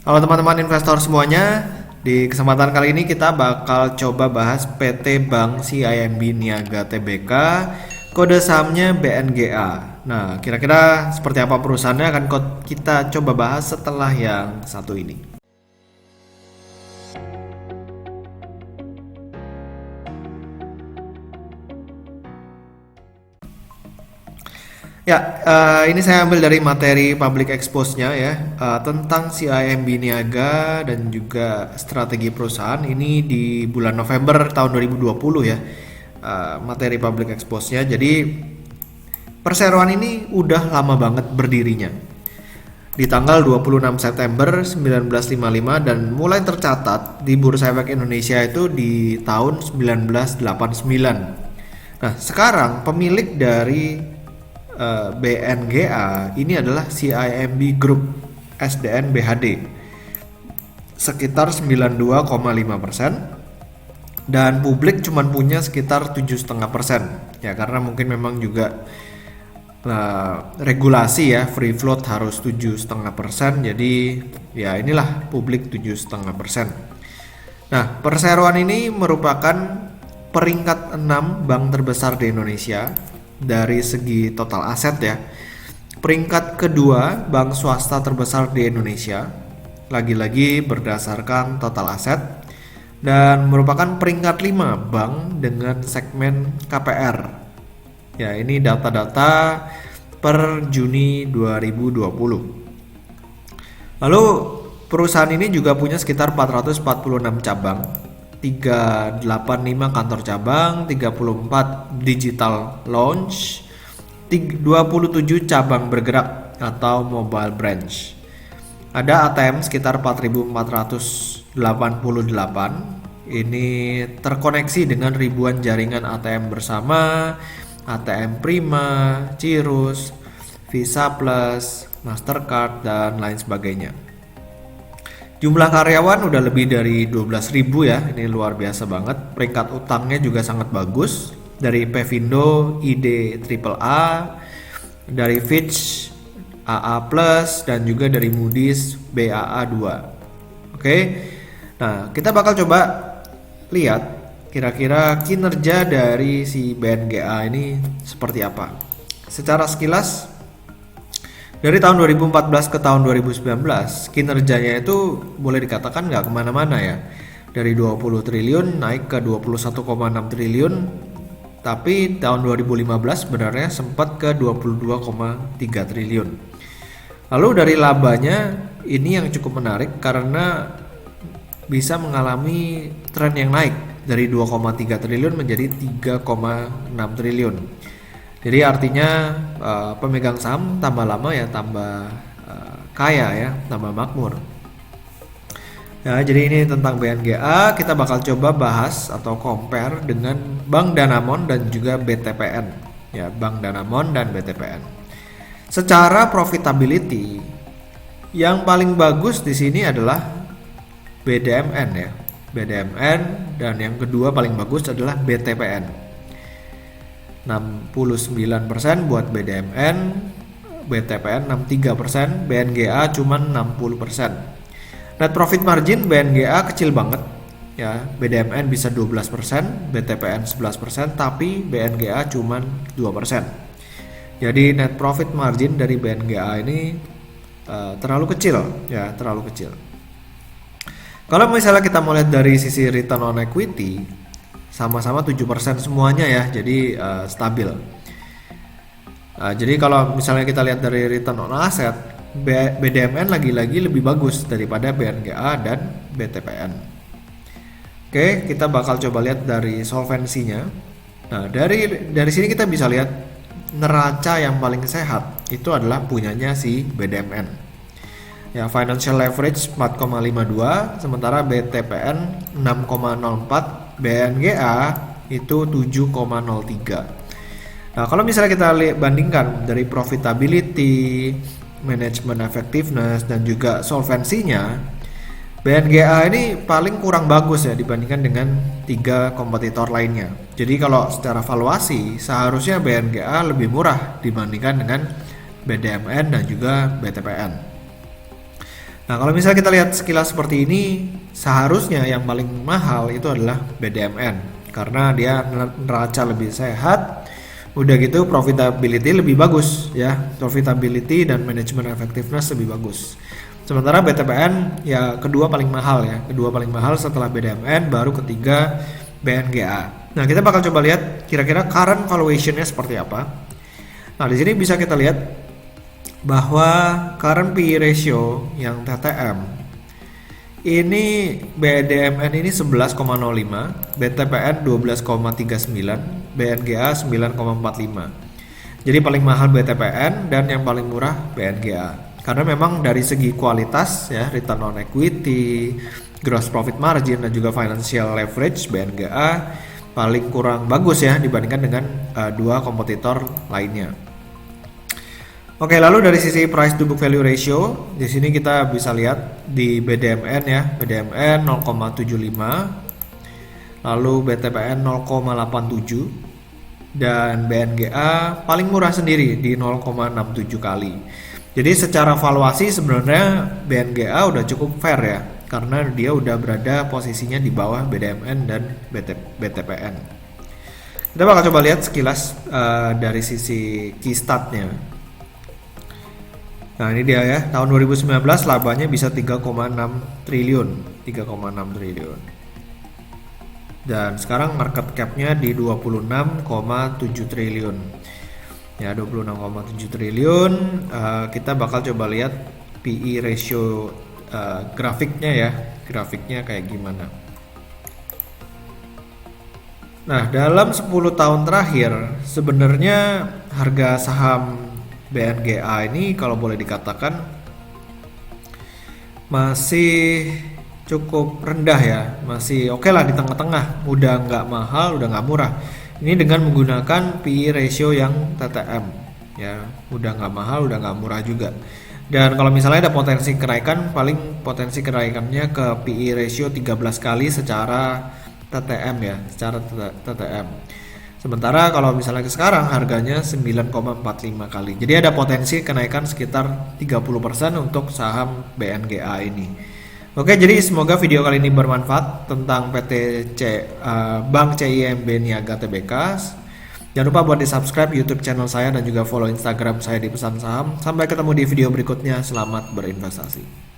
Halo teman-teman investor semuanya, di kesempatan kali ini kita bakal coba bahas PT Bank CIMB Niaga Tbk, kode sahamnya BNGA. Nah, kira-kira seperti apa perusahaannya akan kita coba bahas setelah yang satu ini. Ya, ini saya ambil dari materi public expose-nya ya, tentang CIMB Niaga dan juga strategi perusahaan ini di bulan November tahun 2020 ya, materi public expose-nya. Jadi perseroan ini udah lama banget berdirinya. Di tanggal 26 September 1955 dan mulai tercatat di Bursa Efek Indonesia itu di tahun 1989. Nah, sekarang pemilik dari BNGA ini adalah CIMB Group SDN BHD sekitar 92,5% dan publik cuma punya sekitar 7,5% ya, karena mungkin memang juga regulasi ya, free float harus 7,5%, jadi ya inilah publik 7,5%. Nah, perseroan ini merupakan peringkat 6 bank terbesar di Indonesia dari segi total aset ya. Peringkat kedua bank swasta terbesar di Indonesia, lagi-lagi berdasarkan total aset, dan merupakan peringkat 5 bank dengan segmen KPR. Ya, ini data-data per Juni 2020. Lalu perusahaan ini juga punya sekitar 446 cabang, 385 kantor cabang, 34 digital launch, 27 cabang bergerak atau mobile branch. Ada ATM sekitar 4.488. Ini terkoneksi dengan ribuan jaringan ATM bersama, ATM Prima, Cirrus, Visa Plus, Mastercard, dan lain sebagainya. Jumlah karyawan udah lebih dari 12.000 ya, ini luar biasa banget. Peringkat utangnya juga sangat bagus, dari Pevindo ID AAA, dari Fitch AA+, dan juga dari Moody's Baa2. Oke, nah kita bakal coba lihat kira-kira kinerja dari si BNGA ini seperti apa. Secara sekilas, dari tahun 2014 ke tahun 2019, kinerjanya itu boleh dikatakan nggak kemana-mana ya. Dari 20 triliun naik ke 21,6 triliun, tapi tahun 2015 sebenarnya sempat ke 22,3 triliun. Lalu dari labanya ini yang cukup menarik karena bisa mengalami tren yang naik dari 2,3 triliun menjadi 3,6 triliun. Jadi artinya pemegang saham tambah lama ya tambah kaya ya, tambah makmur. Ya, jadi ini tentang BNGA, kita bakal coba bahas atau compare dengan Bank Danamon dan juga BTPN. Ya, Bank Danamon dan BTPN. Secara profitability, yang paling bagus di sini adalah BDMN ya. BDMN, dan yang kedua paling bagus adalah BTPN. 69% buat BDMN, BTPN 63%, BNGA cuma 60%. Net profit margin BNGA kecil banget ya, BDMN bisa 12%, BTPN 11%, tapi BNGA cuma 2%. Jadi net profit margin dari BNGA ini terlalu kecil ya, terlalu kecil. Kalau misalnya kita mau lihat dari sisi return on equity, sama-sama 7% semuanya ya, jadi stabil. Jadi kalau misalnya kita lihat dari return on asset, BDMN lagi-lagi lebih bagus daripada BNGA dan BTPN. Oke, kita bakal coba lihat dari solvensinya. Nah, dari sini kita bisa lihat neraca yang paling sehat itu adalah punyanya si BDMN. Ya, financial leverage 4,52, sementara BTPN 6,04, BNGA itu 7,03. Nah, kalau misalnya kita bandingkan dari profitability, management effectiveness, dan juga solvensinya, BNGA ini paling kurang bagus ya dibandingkan dengan 3 kompetitor lainnya. Jadi kalau secara valuasi seharusnya BNGA lebih murah dibandingkan dengan BDMN dan juga BTPN. Nah, kalau misalnya kita lihat sekilas seperti ini, seharusnya yang paling mahal itu adalah BDMN karena dia neraca lebih sehat, udah gitu profitability lebih bagus ya, profitability dan manajemen effectiveness lebih bagus. Sementara BTPN ya kedua paling mahal ya, kedua paling mahal setelah BDMN, baru ketiga BNGA. Nah, kita bakal coba lihat kira-kira current valuation-nya seperti apa. Nah, di sini bisa kita lihat bahwa current PE ratio yang TTM ini BDMN ini 11,05, BTPN 12,39, BNGA 9,45. Jadi paling mahal BTPN dan yang paling murah BNGA. Karena memang dari segi kualitas ya, return on equity, gross profit margin dan juga financial leverage, BNGA paling kurang bagus ya dibandingkan dengan dua kompetitor lainnya. Oke, lalu dari sisi price to book value ratio, di sini kita bisa lihat di BDMN ya, BDMN 0,75, lalu BTPN 0,87, dan BNGA paling murah sendiri di 0,67 kali. Jadi secara valuasi sebenarnya BNGA udah cukup fair ya, karena dia udah berada posisinya di bawah BDMN dan BTPN. Kita bakal coba lihat sekilas dari sisi key statnya. Nah, ini dia ya, tahun 2019 labanya bisa 3,6 triliun. Dan sekarang market cap-nya di 26,7 triliun. Ya, 26,7 triliun. Kita bakal coba lihat PE ratio grafiknya ya. Grafiknya kayak gimana. Nah, dalam 10 tahun terakhir sebenarnya harga saham BNGA ini kalau boleh dikatakan masih cukup rendah ya, masih oke lah di tengah-tengah, udah nggak mahal, udah nggak murah. Ini dengan menggunakan PE ratio yang TTM ya, udah nggak mahal, udah nggak murah juga. Dan kalau misalnya ada potensi kenaikan, paling potensi kenaikannya ke PE ratio 13 kali secara TTM ya, secara TTM. Sementara kalau misalnya sekarang harganya 9,45 kali. Jadi ada potensi kenaikan sekitar 30% untuk saham BNGA ini. Oke, jadi semoga video kali ini bermanfaat tentang Bank CIMB Niaga Tbk. Jangan lupa buat di-subscribe YouTube channel saya dan juga follow Instagram saya di Pesan Saham. Sampai ketemu di video berikutnya. Selamat berinvestasi.